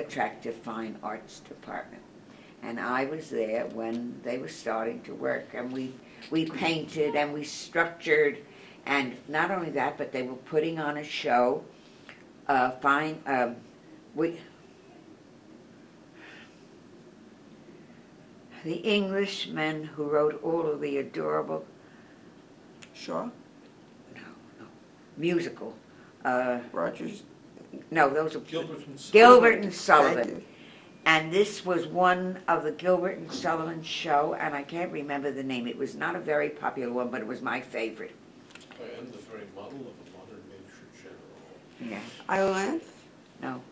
attractive fine arts department. And I was there when they were starting to work, and we painted and we structured, and not only that, but they were putting on a show. The Englishmen who wrote all of the adorable Shaw? no, musical. Rogers? No, those are Gilbert and Gilbert and Thank Sullivan. you. And this was one of the Gilbert and Sullivan show, and I can't remember the name. It was not a very popular one, but it was my favorite. I am the very model of a modern major general. Yeah. Ireland? No.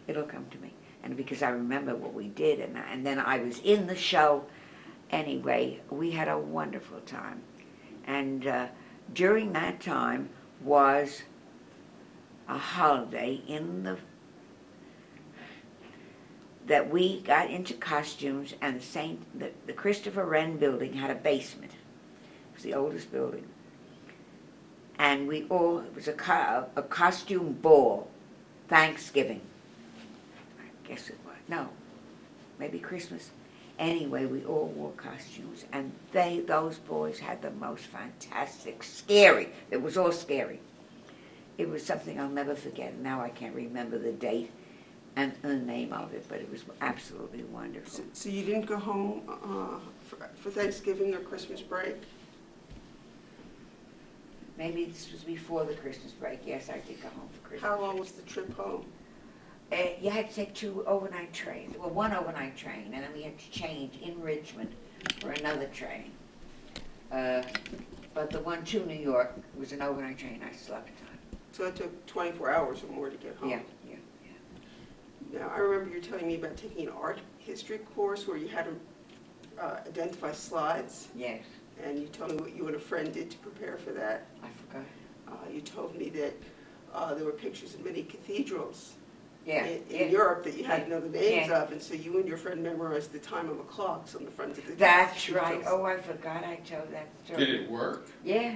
It'll come to me. And because I remember what we did, and then I was in the show. Anyway, we had a wonderful time. And during that time was a holiday that we got into costumes, and the Christopher Wren building had a basement. It was the oldest building. And it was a costume ball, Thanksgiving. I guess it was. No, maybe Christmas. Anyway, we all wore costumes, and those boys had the most fantastic, scary. It was all scary. It was something I'll never forget. Now I can't remember the date and the name of it, but it was absolutely wonderful. So you didn't go home for Thanksgiving or Christmas break? Maybe this was before the Christmas break. Yes, I did go home for Christmas. How long was the trip home? You had to take 2 overnight trains. Well, 1 overnight train, and then we had to change in Richmond for another train. But the one to New York was an overnight train. I slept on. So it took 24 hours or more to get home? Yeah. Now, I remember you telling me about taking an art history course where you had to identify slides. Yes, And you told me what you and a friend did to prepare for that. I forgot. You told me that there were pictures of many cathedrals Yeah, in Europe that you had to know the names Yeah. of, and so you and your friend memorized the time of the clocks on the front of the That's cathedrals. right. Oh, I forgot I told that story. Did it work? Yeah.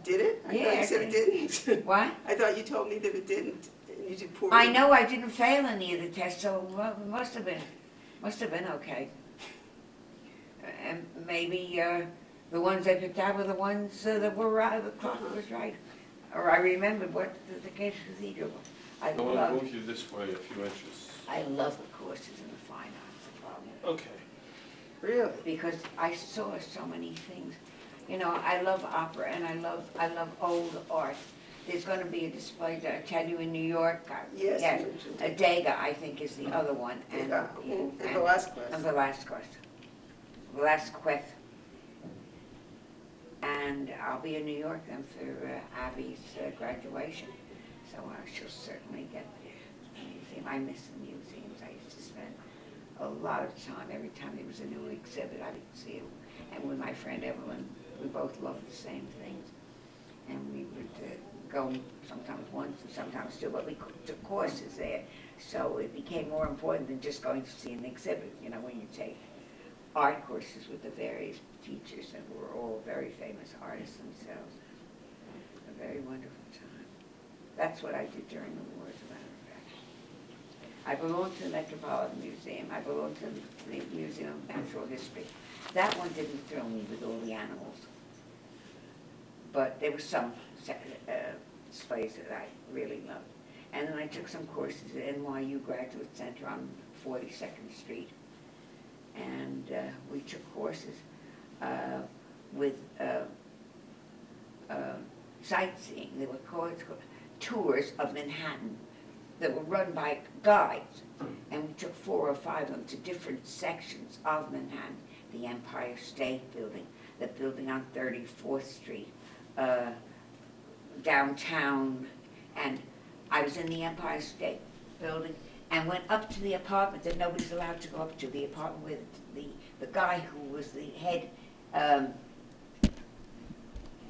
Did it? I Yeah, thought you said it didn't. What? I thought you told me that it didn't, and you did poorly. I know I didn't fail any of the tests, so it must have been okay. And maybe the ones I picked out were the ones that were right. The clock was right, or I remembered what the cathedral was. I want to move you this way a few inches. I love the courses in the fine arts, the problem. Okay. Really? Because I saw so many things. You know, I love opera, and I love old art. There's going to be a display, did I tell you, in New York? Yes. Yes. you mentioned it. Adega, I think, is the other one. Adega, and Velasquez. And Velasquez. And I'll be in New York then for Abby's graduation. So I shall certainly get the museum. I miss the museums. I used to spend a lot of time. Every time there was a new exhibit, I would see it. And with my friend Evelyn, we both loved the same things. And we would go sometimes once and sometimes two, but we took courses there. So it became more important than just going to see an exhibit, you know, when you take art courses with the various teachers, and who were all very famous artists themselves. A very wonderful time. That's what I did during the war, as a matter of fact. I belonged to the Metropolitan Museum. I belonged to the Museum of Natural History. That one didn't thrill me with all the animals. But there were some displays that I really loved. And then I took some courses at NYU Graduate Center on 42nd Street. And we took courses with sightseeing. They were called tours of Manhattan that were run by guides. And we took 4 or 5 of them to different sections of Manhattan. The Empire State Building, the building on 34th Street, downtown. And I was in the Empire State Building and went up to the apartment that nobody's allowed to go up to, the apartment with the guy who was the head,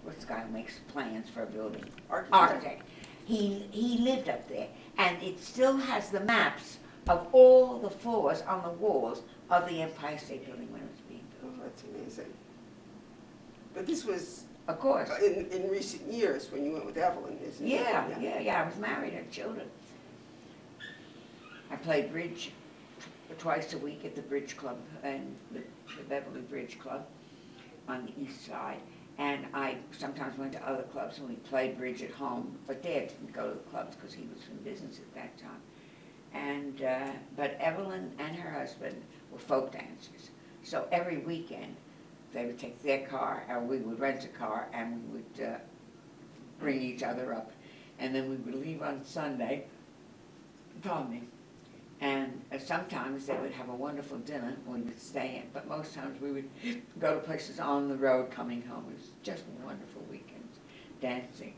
what's the guy who makes plans for a building? Architect. He lived up there, and it still has the maps of all the floors on the walls of the Empire State Building when it was being built. Oh, that's amazing. But this was Of course. in recent years when you went with Evelyn, isn't it? Yeah. I was married, had children. play bridge twice a week at the Bridge Club and the Beverly Bridge Club on the east side. And I sometimes went to other clubs and we played bridge at home, but Dad didn't go to the clubs because he was in business at that time. And but Evelyn and her husband were folk dancers. So every weekend they would take their car, or we would rent a car, and we would bring each other up. And then we would leave on Sunday, pardon me, and sometimes they would have a wonderful dinner, we would stay in, but most times we would go to places on the road coming home. It was just wonderful weekends, dancing.